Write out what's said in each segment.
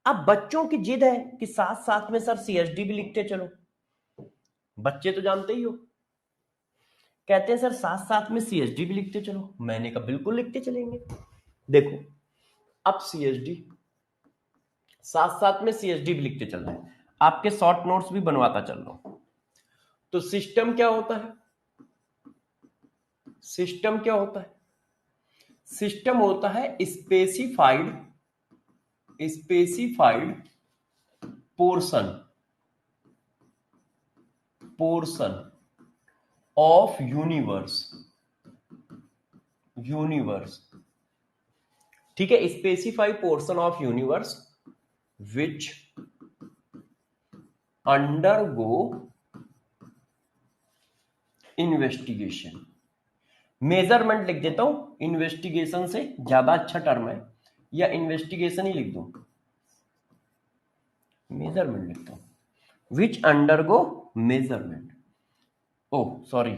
अब बच्चों की जिद है कि साथ साथ में सर सीएसडी भी लिखते चलो। बच्चे तो जानते ही हो, कहते हैं सर साथ साथ में सीएसडी भी लिखते चलो। मैंने कहा बिल्कुल लिखते चलेंगे। देखो अब सीएसडी साथ साथ में सीएसडी भी लिखते चल रहे हैं, आपके शॉर्ट नोट्स भी बनवाता चल रहा हूं। तो सिस्टम क्या होता है? सिस्टम क्या होता है? सिस्टम होता है स्पेसिफाइड पोर्शन ऑफ यूनिवर्स। ठीक है, specified portion of universe which undergo investigation. Measurement लिख देता हूं, इन्वेस्टिगेशन से ज्यादा अच्छा टर्म है, या इन्वेस्टिगेशन ही लिख दूं, मेजरमेंट लिखता हूं, विच अंडरगो मेजरमेंट। ओह सॉरी,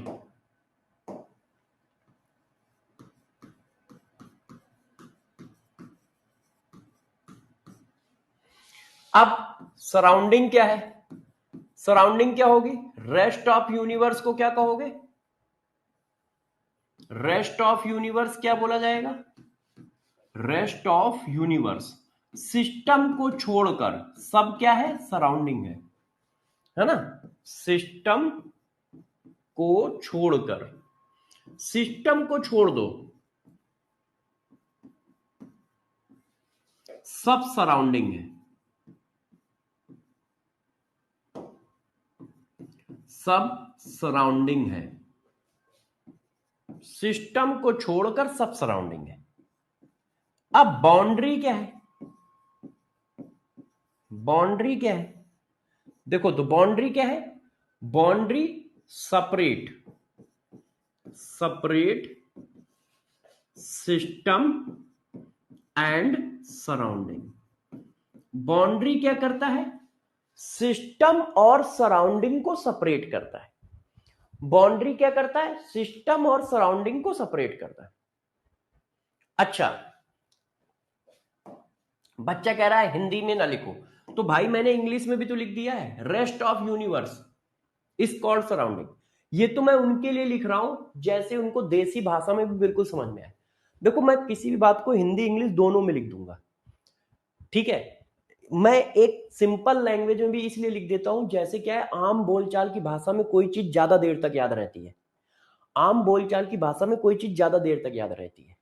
अब सराउंडिंग क्या है? सराउंडिंग क्या होगी? रेस्ट ऑफ यूनिवर्स को क्या कहोगे? रेस्ट ऑफ यूनिवर्स क्या बोला जाएगा? Rest of universe. सिस्टम को छोड़कर सब क्या है? सराउंडिंग है ना? सिस्टम को छोड़कर, सिस्टम को छोड़ दो, सब सराउंडिंग है, सब सराउंडिंग है। सिस्टम को छोड़कर सब सराउंडिंग है। अब बाउंड्री क्या है? बाउंड्री क्या है? देखो तो बाउंड्री क्या है? Boundary separate system and surrounding. Boundary क्या करता है? सिस्टम और सराउंडिंग को सेपरेट करता है। बाउंड्री क्या करता है? सिस्टम और सराउंडिंग को सेपरेट करता है। अच्छा, बच्चा कह रहा है हिंदी में ना लिखो, तो भाई मैंने इंग्लिश में भी तो लिख दिया है, rest of universe is called surrounding. ये तो मैं उनके लिए लिख रहा हूं जैसे उनको देसी भाषा में भी बिल्कुल समझ में आए। देखो मैं किसी भी बात को हिंदी इंग्लिश दोनों में लिख दूंगा, ठीक है। मैं एक सिंपल लैंग्वेज में भी इसलिए लिख देता हूं, जैसे क्या है, आम बोलचाल की भाषा में कोई चीज ज्यादा देर तक याद रहती है। आम बोलचाल की भाषा में कोई चीज ज्यादा देर तक याद रहती है,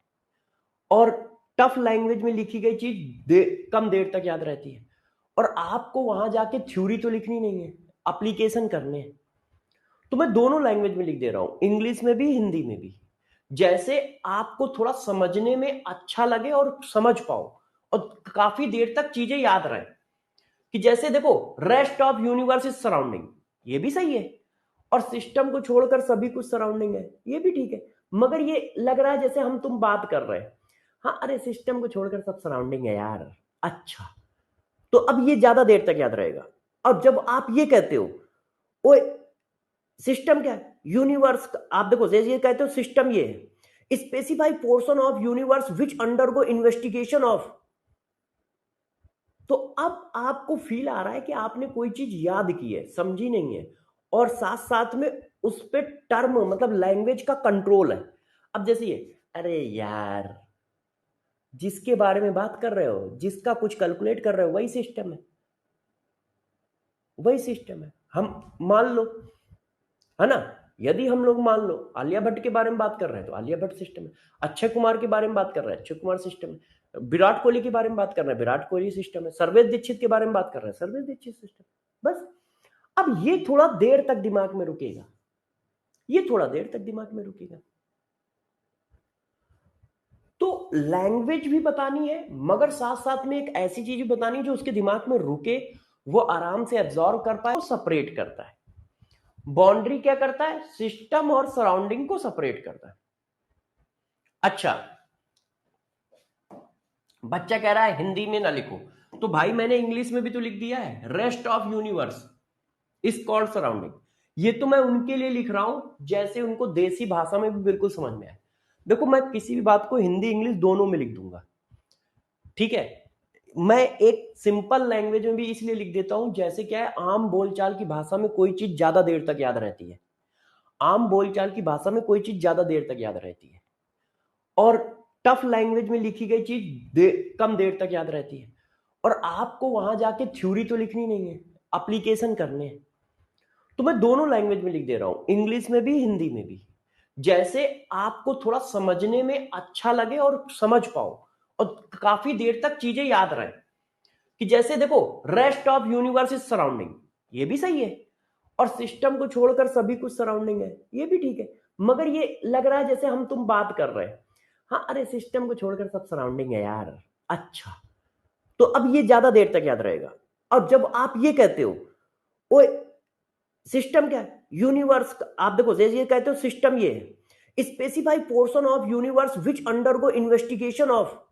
और टफ लैंग्वेज में लिखी गई चीज कम देर तक याद रहती है। और आपको वहां जाके थ्योरी तो लिखनी नहीं है, एप्लीकेशन करने हैं। तो मैं दोनों लैंग्वेज में लिख दे रहा हूं, इंग्लिश में भी हिंदी में भी, जैसे आपको थोड़ा समझने में अच्छा लगे और समझ पाओ और काफी देर तक चीजें याद रहे। कि जैसे देखो, rest of universe is surrounding, ये भी सही है, और सिस्टम को छोड़कर सभी कुछ सराउंडिंग है, ये भी ठीक है। मगर ये लग रहा है जैसे हम तुम बात कर रहे हैं, हाँ अरे सिस्टम को छोड़कर सब सराउंडिंग है यार, अच्छा। तो अब ये ज्यादा देर तक याद रहेगा। अब जब आप ये कहते हो, ओ सिस्टम क्या है? यूनिवर्स। आप देखो जैसे ये कहते हो सिस्टम ये है, specify portion of universe which undergo investigation of. तो अब आपको फील आ रहा है कि आपने कोई चीज याद की है, समझी नहीं है, और साथ साथ में उस पे टर्म मतलब लैंग्वेज का कंट्रोल है। अब जैसे ये, अरे यार जिसके बारे में बात कर रहे हो, जिसका कुछ कैलकुलेट कर रहे हो, वही सिस्टम है, वही सिस्टम है। हम मान लो, है ना, यदि हम लोग मान लो आलिया भट्ट के बारे में बात कर रहे हैं तो आलिया भट्ट सिस्टम है, अक्षय कुमार के बारे में बात कर रहे हैं, अक्षय कुमार सिस्टम है, विराट कोहली के बारे में बात कर रहे हैं, विराट कोहली सिस्टम है, सर्वेश दीक्षित के बारे में बात कर रहे हैं, सर्वेश दीक्षित सिस्टम। बस अब ये थोड़ा देर तक दिमाग में रुकेगा, ये थोड़ा देर तक दिमाग में रुकेगा। तो लैंग्वेज भी बतानी है, मगर साथ साथ में एक ऐसी चीज भी बतानी है जो उसके दिमाग में रुके, वो आराम से एब्जॉर्व कर पाए, वो सेपरेट करता है। बाउंड्री क्या करता है? सिस्टम और सराउंडिंग को सेपरेट करता है। अच्छा, बच्चा कह रहा है हिंदी में ना लिखो, तो भाई मैंने इंग्लिश में भी तो लिख दिया है, rest of universe is called surrounding. ये तो मैं उनके लिए लिख रहा हूं जैसे उनको देसी भाषा में भी बिल्कुल समझ में आए। देखो मैं किसी भी बात को हिंदी इंग्लिश दोनों में लिख दूंगा, ठीक है। मैं एक सिंपल लैंग्वेज में भी इसलिए लिख देता हूं, जैसे क्या है, आम बोलचाल की भाषा में कोई चीज ज्यादा देर तक याद रहती है। आम बोलचाल की भाषा में कोई चीज ज्यादा देर तक याद रहती है, और टफ लैंग्वेज में लिखी गई चीज कम देर तक याद रहती है। और आपको वहां जाके थ्योरी तो लिखनी नहीं है, एप्लीकेशन करने हैं। तो मैं दोनों लैंग्वेज में लिख दे रहा हूं, इंग्लिश में भी हिंदी में भी, जैसे आपको थोड़ा समझने में अच्छा लगे और समझ पाओ और काफी देर तक चीजें याद रहे। कि जैसे देखो, rest of universe is surrounding, ये भी सही है, और सिस्टम को छोड़कर सभी कुछ सराउंडिंग है, ये भी ठीक है। मगर ये लग रहा है जैसे हम तुम बात कर रहे हैं, हाँ अरे सिस्टम को छोड़कर सब सराउंडिंग है यार, अच्छा, तो अब ये ज्यादा देर तक याद रहेगा। अब जब आप ये कहते हो, ओ सिस्टम क्या है, यूनिवर्स, आप देखो जैसे ये कहते हो सिस्टम ये है, specify portion of universe which undergo investigation of.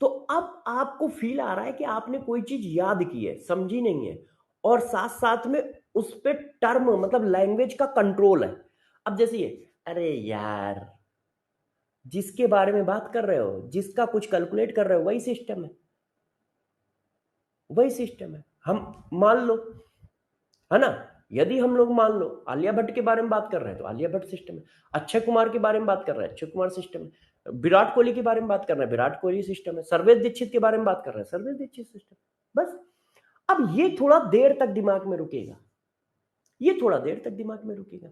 तो अब आपको फील आ रहा है कि आपने कोई चीज याद की है, समझी नहीं है, और साथ साथ में उस पे टर्म मतलब लैंग्वेज का कंट्रोल है। अब जैसे ये, अरे यार जिसके बारे में बात कर रहे हो, जिसका कुछ कैलकुलेट कर रहे हो, वही सिस्टम है, वही सिस्टम है। हम मान लो, है ना, यदि हम लोग मान लो आलिया भट्ट के बारे में बात कर रहे हैं तो आलिया भट्ट सिस्टम है, अक्षय कुमार के बारे में बात कर रहे हैं, अक्षय कुमार सिस्टम है, विराट कोहली के बारे में बात कर रहे हैं, विराट कोहली सिस्टम है, सर्वेश दीक्षित के बारे में बात कर रहे हैं, सर्वेश दीक्षित सिस्टम। बस अब ये थोड़ा देर तक दिमाग में रुकेगा, ये थोड़ा देर तक दिमाग में रुकेगा।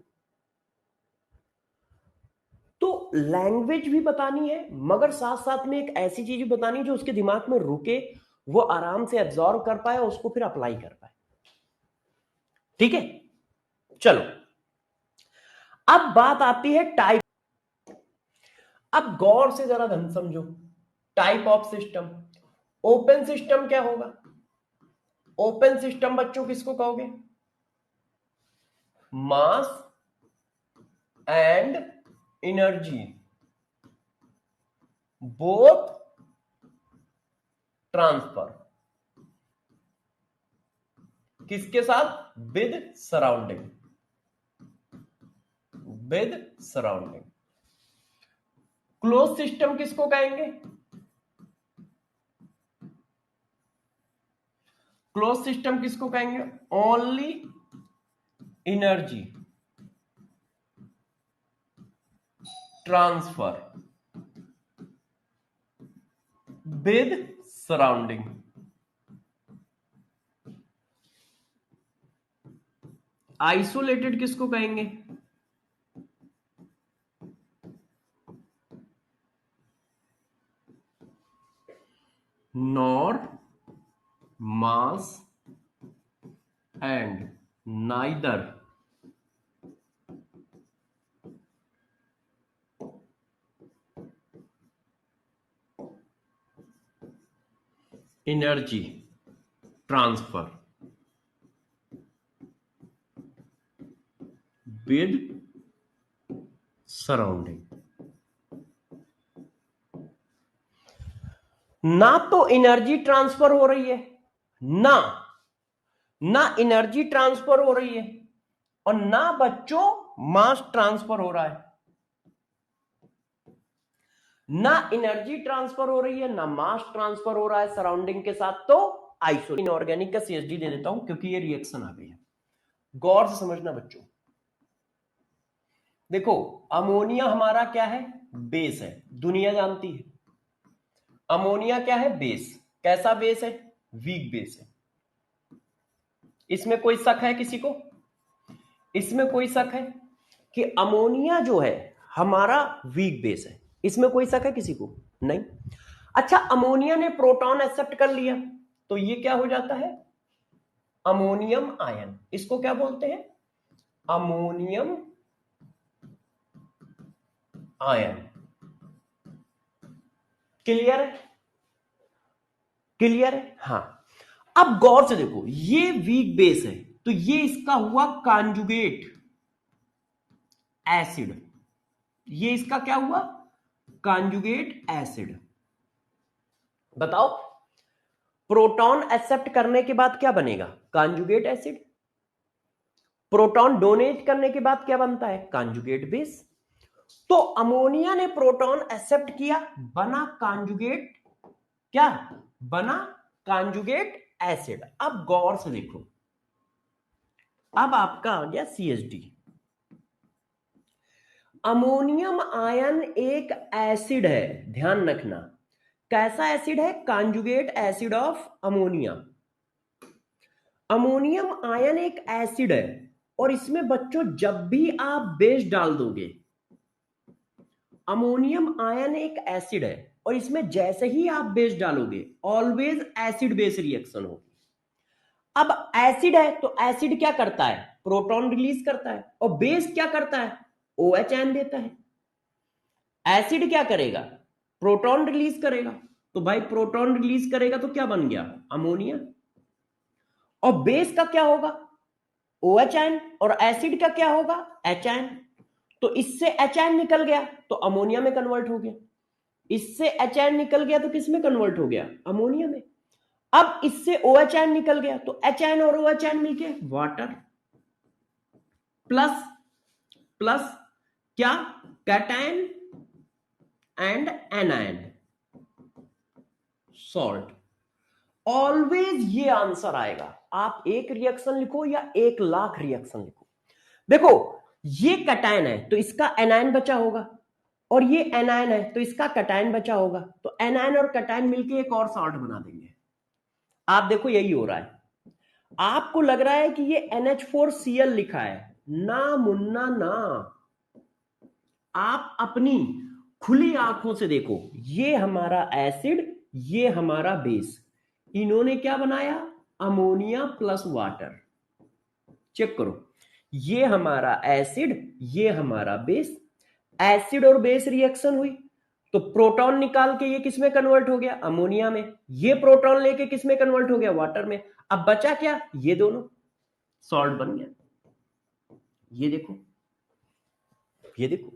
तो लैंग्वेज भी बतानी है, मगर साथ साथ में एक ऐसी चीज भी बतानी है जो उसके दिमाग में रुके, वो आराम से एब्जॉर्व कर पाए और उसको फिर अप्लाई कर पाए। ठीक है, चलो अब बात आती है टाइप। अब गौर से जरा धन समझो, type of system. Open system क्या होगा? ओपन सिस्टम बच्चों किसको कहोगे? Mass and energy both transfer, किसके साथ? With surrounding, with surrounding. Close system किसको कहेंगे? क्लोज सिस्टम किसको कहेंगे? Only energy transfer with surrounding. Isolated किसको कहेंगे? Nor mass and neither energy transfer with surrounding. ना तो एनर्जी ट्रांसफर हो रही है, ना एनर्जी ट्रांसफर हो रही है, और ना बच्चों मास ट्रांसफर हो रहा है। ना एनर्जी ट्रांसफर हो रही है, ना मास ट्रांसफर हो रहा है सराउंडिंग के साथ, तो आइसोलेट। इनऑर्गेनिक का सीएचडी दे देता हूं क्योंकि ये रिएक्शन आ गई है। गौर से समझना बच्चों, देखो अमोनिया हमारा क्या है? बेस है, दुनिया जानती है। अमोनिया क्या है? बेस। कैसा बेस है? वीक बेस है। इसमें कोई शक है किसी को? इसमें कोई शक है कि अमोनिया जो है हमारा वीक बेस है? इसमें कोई शक है किसी को? नहीं। अच्छा, अमोनिया ने प्रोटॉन एक्सेप्ट कर लिया तो ये क्या हो जाता है? Ammonium ion. इसको क्या बोलते हैं? Ammonium ion. क्लियर है? क्लियर है? हाँ। अब गौर से देखो, ये वीक बेस है तो ये इसका हुआ कॉन्जुगेट एसिड। ये इसका क्या हुआ? Conjugate acid. बताओ, प्रोटॉन एक्सेप्ट करने के बाद क्या बनेगा? Conjugate acid. प्रोटॉन डोनेट करने के बाद क्या बनता है? Conjugate base. तो अमोनिया ने प्रोटॉन एक्सेप्ट किया, बना कॉन्जुगेट क्या बना? Conjugate acid. अब गौर से देखो, अब आपका आ गया CH3। अमोनियम आयन एक एसिड है, ध्यान रखना। कैसा एसिड है? Conjugate acid of ammonia. Ammonium ion एक एसिड है, और इसमें बच्चों जब भी आप बेस डाल दोगे, अमोनियम आयन एक एसिड है और इसमें जैसे ही आप बेस डालोगे ऑलवेज एसिड बेस रिएक्शन होगी। अब एसिड है तो एसिड क्या करता है? प्रोटॉन रिलीज करता है, और बेस क्या करता है? OH देता है। एसिड क्या करेगा? प्रोटॉन रिलीज करेगा। तो भाई प्रोटॉन रिलीज करेगा तो क्या बन गया? अमोनिया। और बेस का क्या होगा? OH। और एसिड का क्या होगा? HN। तो इससे HN निकल गया तो अमोनिया में कन्वर्ट हो गया, इससे HN निकल गया तो किस में कन्वर्ट हो गया? अमोनिया में। अब इससे OH निकल गया तो HN और OH मिलके वाटर, प्लस प्लस क्या? Cation and anion, salt. Always ये आंसर आएगा। आप एक रिएक्शन लिखो या 1,00,000 रिएक्शन लिखो। देखो ये कैटायन है तो इसका एनायन बचा होगा, और ये एनायन है तो इसका कैटायन बचा होगा, तो एनायन और कैटायन मिलके एक और सॉल्ट बना देंगे। आप देखो यही हो रहा है। आपको लग रहा है कि ये NH4Cl लिखा है, ना मुन्ना ना। आप अपनी खुली आंखों से देखो, ये हमारा एसिड, ये हमारा बेस, इन्होंने क्या बनाया? Ammonia plus water. चेक करो, ये हमारा एसिड, ये हमारा बेस। एसिड और बेस रिएक्शन हुई तो प्रोटॉन निकाल के ये किसमें कन्वर्ट हो गया? अमोनिया में। ये प्रोटॉन लेके किसमें कन्वर्ट हो गया? वाटर में। अब बचा क्या? ये दोनों, सॉल्ट बन गया। ये देखो, ये देखो,